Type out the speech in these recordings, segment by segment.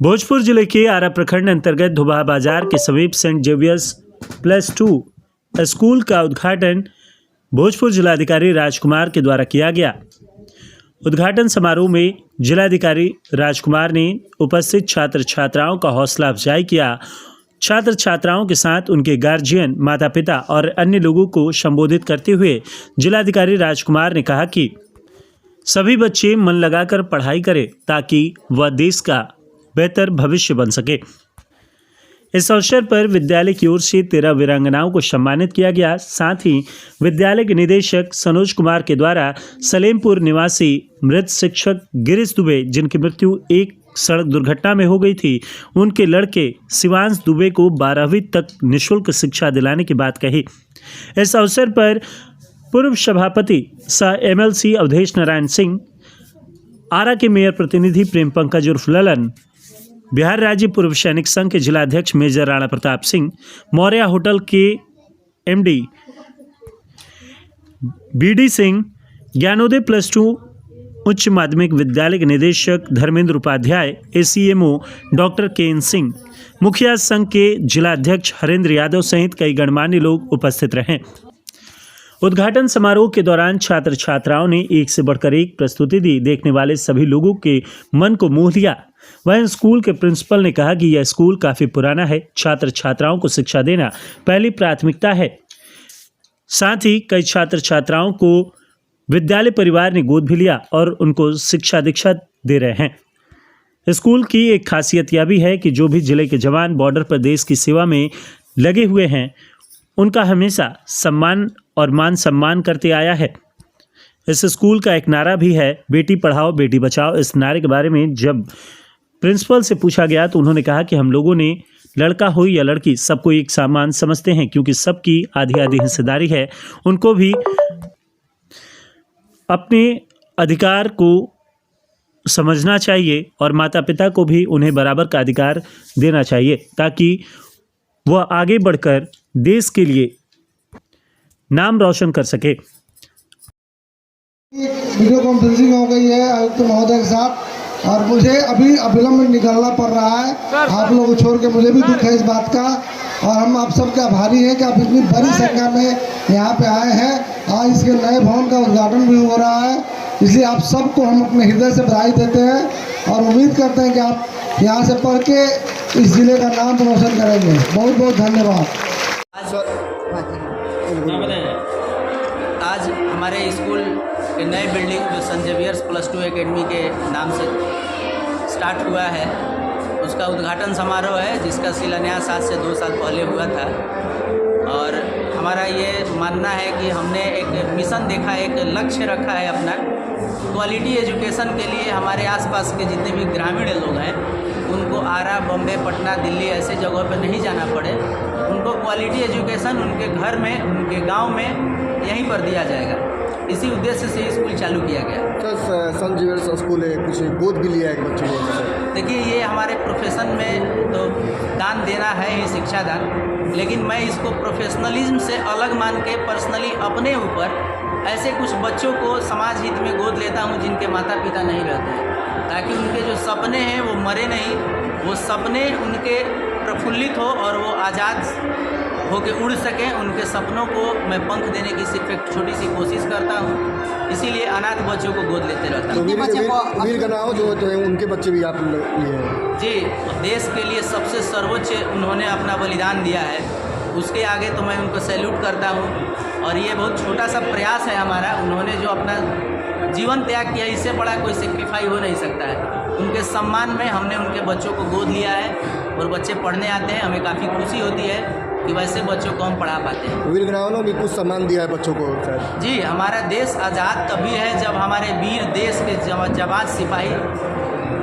भोजपुर जिले के आरा प्रखंड अंतर्गत धुबा बाजार के समीप सेंट जेवियर्स +2 स्कूल का उद्घाटन भोजपुर जिलाधिकारी राजकुमार के द्वारा किया गया। उद्घाटन समारोह में जिलाधिकारी राजकुमार ने उपस्थित छात्र छात्राओं का हौसला अफजाई किया। छात्र छात्राओं के साथ उनके गार्जियन, माता पिता और अन्य लोगों को संबोधित करते हुए जिलाधिकारी राजकुमार ने कहा कि सभी बच्चे मन लगाकर पढ़ाई करें ताकि वह देश का बेहतर भविष्य बन सके। इस अवसर पर विद्यालय की ओर से 13 वीरांगनाओं को सम्मानित किया गया। साथ ही विद्यालय के निदेशक सनोज कुमार के द्वारा सलेमपुर निवासी मृत शिक्षक गिरीश दुबे, जिनकी मृत्यु एक सड़क दुर्घटना में हो गई थी, उनके लड़के शिवांश दुबे को 12वीं तक निःशुल्क शिक्षा दिलाने की बात कही। इस अवसर पर पूर्व सभापति सह MLC अवधेश नारायण सिंह, आरा के मेयर प्रतिनिधि प्रेम पंकज उर्फ ललन, बिहार राज्य पूर्व सैनिक संघ के जिलाध्यक्ष मेजर राणा प्रताप सिंह, मौर्य होटल के MD BD सिंह, ज्ञानोदय +2 उच्च माध्यमिक विद्यालय के निदेशक Dharmendra Upadhyay, ACMO doctor KN Singh, मुखिया संघ के जिलाध्यक्ष हरेंद्र यादव सहित कई गणमान्य लोग उपस्थित रहे। उद्घाटन समारोह के दौरान छात्र छात्राओं ने एक से बढ़कर एक प्रस्तुति दी। देखने वाले सभी लोगों के मन को मोह लिया। वहीं स्कूल के प्रिंसिपल ने कहा कि यह स्कूल काफी पुराना है, छात्र छात्राओं को शिक्षा देना पहली प्राथमिकता है। साथ ही कई छात्र छात्राओं को विद्यालय परिवार ने गोद भी लिया और उनको शिक्षा दीक्षा दे रहे हैं। स्कूल की एक खासियत यह भी है कि जो भी जिले के जवान बॉर्डर पर देश की सेवा में लगे हुए हैं, उनका हमेशा सम्मान और मान सम्मान करते आया है। इस स्कूल का एक नारा भी है, बेटी पढ़ाओ बेटी बचाओ। इस नारे के बारे में जब प्रिंसिपल से पूछा गया तो उन्होंने कहा कि हम लोगों ने लड़का हो या लड़की सबको एक समान समझते हैं, क्योंकि सबकी आधी आधी हिस्सेदारी है। उनको भी अपने अधिकार को समझना चाहिए और माता पिता को भी उन्हें बराबर का अधिकार देना चाहिए, ताकि वह आगे बढ़कर देश के लिए नाम रोशन कर सके। वीडियो कॉन्फ्रेंसिंग हो गई है आयुक्त महोदय के साथ और मुझे अभी अविलंब निकलना पड़ रहा है। आप लोगों को छोड़ के मुझे भी दुख है इस बात का, और हम आप सबके आभारी हैं कि आप इतनी बड़ी संख्या में यहाँ पे आए हैं। आज इसके नए भवन का उद्घाटन भी हो रहा है, इसलिए आप सबको हम अपने हृदय से बधाई देते हैं और उम्मीद करते हैं कि आप यहाँ से पढ़ के इस जिले का नाम रोशन करेंगे। बहुत बहुत धन्यवाद। आज हमारे स्कूल के नए बिल्डिंग जो सेंट जेवियर्स +2 एकेडमी के नाम से स्टार्ट हुआ है, उसका उद्घाटन समारोह है, जिसका शिलान्यास आज से 2 साल पहले हुआ था। और हमारा ये मानना है कि हमने एक मिशन देखा, एक लक्ष्य रखा है अपना, क्वालिटी एजुकेशन के लिए हमारे आसपास के जितने भी ग्रामीण लोग हैं उनको आरा, बम्बे, पटना, दिल्ली ऐसे जगहों पर नहीं जाना पड़े। उनको क्वालिटी एजुकेशन उनके घर में, उनके गांव में यहीं पर दिया जाएगा। इसी उद्देश्य से स्कूल चालू किया गया। सर, सेंट जेवियर्स स्कूल है, कुछ गोद भी लिया है बच्चों ने। देखिए, ये हमारे प्रोफेशन में तो दान देना है ही, शिक्षा दान, लेकिन मैं इसको प्रोफेशनलिज्म से अलग मान के पर्सनली अपने ऊपर ऐसे कुछ बच्चों को समाज हित में गोद लेता हूँ जिनके माता पिता नहीं रहते हैं, ताकि उनके जो सपने हैं वो मरे नहीं, वो सपने उनके प्रफुल्लित हो और वो आज़ाद होके उड़ सकें। उनके सपनों को मैं पंख देने की सिर्फ एक छोटी सी कोशिश करता हूँ, इसीलिए अनाथ बच्चों को गोद लेते रहता हूँ। वीरगनाओं जो होते हैं उनके बच्चे भी आप लिए हैं? जी, देश के लिए सबसे सर्वोच्च उन्होंने अपना बलिदान दिया है, उसके आगे तो मैं उनको सैल्यूट करता हूँ। और ये बहुत छोटा सा प्रयास है हमारा, उन्होंने जो अपना जीवन त्याग किया, इससे बड़ा कोई सेक्रीफाई हो नहीं सकता है। उनके सम्मान में हमने उनके बच्चों को गोद लिया है और बच्चे पढ़ने आते हैं। हमें काफ़ी खुशी होती है कि वैसे बच्चों को हम पढ़ा पाते हैं। वीरगनाओं ने भी कुछ सम्मान दिया है बच्चों को सर? जी, हमारा देश आज़ाद तभी है जब हमारे वीर देश के जवान सिपाही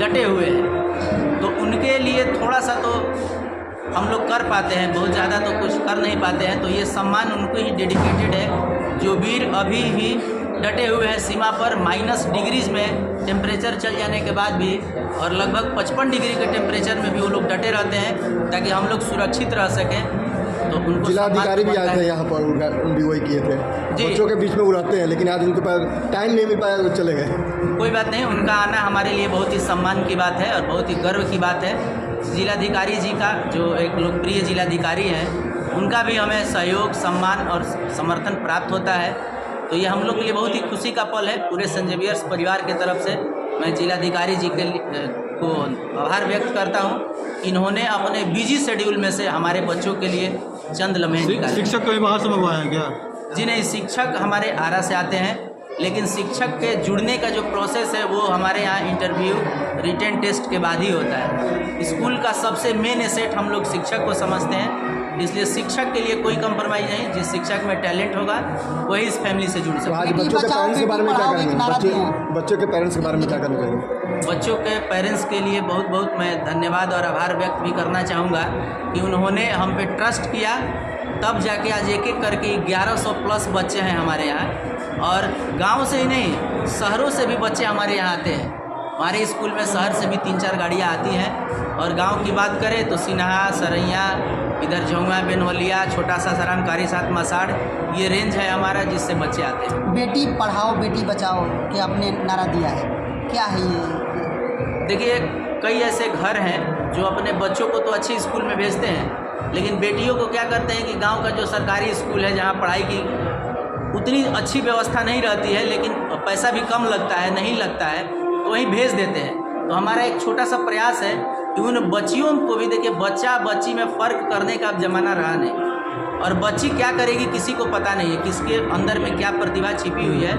डटे हुए हैं, तो उनके लिए थोड़ा सा तो हम लोग कर पाते हैं, बहुत ज़्यादा तो कुछ कर नहीं पाते हैं। तो ये सम्मान उनको ही डेडिकेटेड है, जो वीर अभी भी डटे हुए हैं सीमा पर। -डिग्रीज में टेम्परेचर चल जाने के बाद भी और लगभग 55 डिग्री के टेम्परेचर में भी वो लोग डटे रहते हैं, ताकि हम लोग सुरक्षित रह सकें। तो उनको जिलाधिकारी भी सम्मान आए थे यहाँ पर, भी वही किए थे। जी। बच्चों के बीच में वो रहते हैं, लेकिन आज उनके पास टाइम नहीं मिल पाया, वो चले गए। कोई बात नहीं, उनका आना हमारे लिए बहुत ही सम्मान की बात है और बहुत ही गर्व की बात है। जिलाधिकारी जी का, जो एक लोकप्रिय जिलाधिकारी हैं, उनका भी हमें सहयोग, सम्मान और समर्थन प्राप्त होता है। तो ये हम लोग के लिए बहुत ही खुशी का पल है। पूरे सेंट जेवियर्स परिवार की तरफ से मैं जिलाधिकारी जी को आभार व्यक्त करता हूँ। इन्होंने अपने बिजी शेड्यूल में से हमारे बच्चों के लिए चंद लम्हे निकाले। शिक्षक को भी बाहर से मंगवाया है क्या? जी नहीं, शिक्षक हमारे आरा से आते हैं, लेकिन शिक्षक के जुड़ने का जो प्रोसेस है वो हमारे यहाँ इंटरव्यू, रिटन टेस्ट के बाद ही होता है। स्कूल का सबसे मेन एसेट हम लोग शिक्षक को समझते हैं, इसलिए शिक्षक के लिए कोई कंप्रोमाइज़ नहीं। जिस शिक्षक में टैलेंट होगा वही इस फैमिली से जुड़ तो सकता आज है। बच्चों के पेरेंट्स के बारे में क्या करेंगे? बच्चों के पेरेंट्स के बारे में क्या करना चाहिए? बच्चों के पेरेंट्स के लिए बहुत बहुत मैं धन्यवाद और आभार व्यक्त भी करना चाहूँगा कि उन्होंने हम पे ट्रस्ट किया, तब जाके आज एक एक करके 1100 प्लस बच्चे हैं हमारे यहाँ। और गांव से ही नहीं, शहरों से भी बच्चे हमारे यहाँ आते हैं। हमारे स्कूल में शहर से भी 3-4 गाड़ियाँ आती हैं। और गांव की बात करें तो सिन्हा, सरैया, इधर झोंगा, बेनवलिया, छोटा सा सरामकारी, साथ मसाड़, ये रेंज है हमारा जिससे बच्चे आते हैं। बेटी पढ़ाओ बेटी बचाओ के आपने नारा दिया है, क्या है ये? देखिए, कई ऐसे घर हैं जो अपने बच्चों को तो अच्छे स्कूल में भेजते हैं, लेकिन बेटियों को क्या करते हैं कि गांव का जो सरकारी स्कूल है जहां पढ़ाई की उतनी अच्छी व्यवस्था नहीं रहती है, लेकिन पैसा भी कम लगता है, नहीं लगता है, तो वहीं भेज देते हैं। तो हमारा एक छोटा सा प्रयास है कि उन बच्चियों को भी, देखिए बच्चा बच्ची में फ़र्क करने का अब ज़माना रहा नहीं, और बच्ची क्या करेगी किसी को पता नहीं है, किसके अंदर में क्या प्रतिभा छिपी हुई है।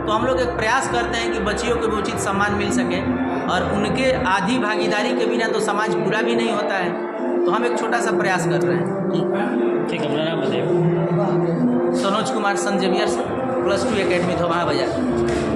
तो हम लोग एक प्रयास करते हैं कि बच्चियों को भी उचित सम्मान मिल सके, और उनके आधी भागीदारी के बिना तो समाज पूरा भी नहीं होता है। तो हम एक छोटा सा प्रयास कर रहे हैं। ठीक, अपना नाम बताइए। Sanoj Kumar, saint Xavier's +2 academy, Dhoba बाजार।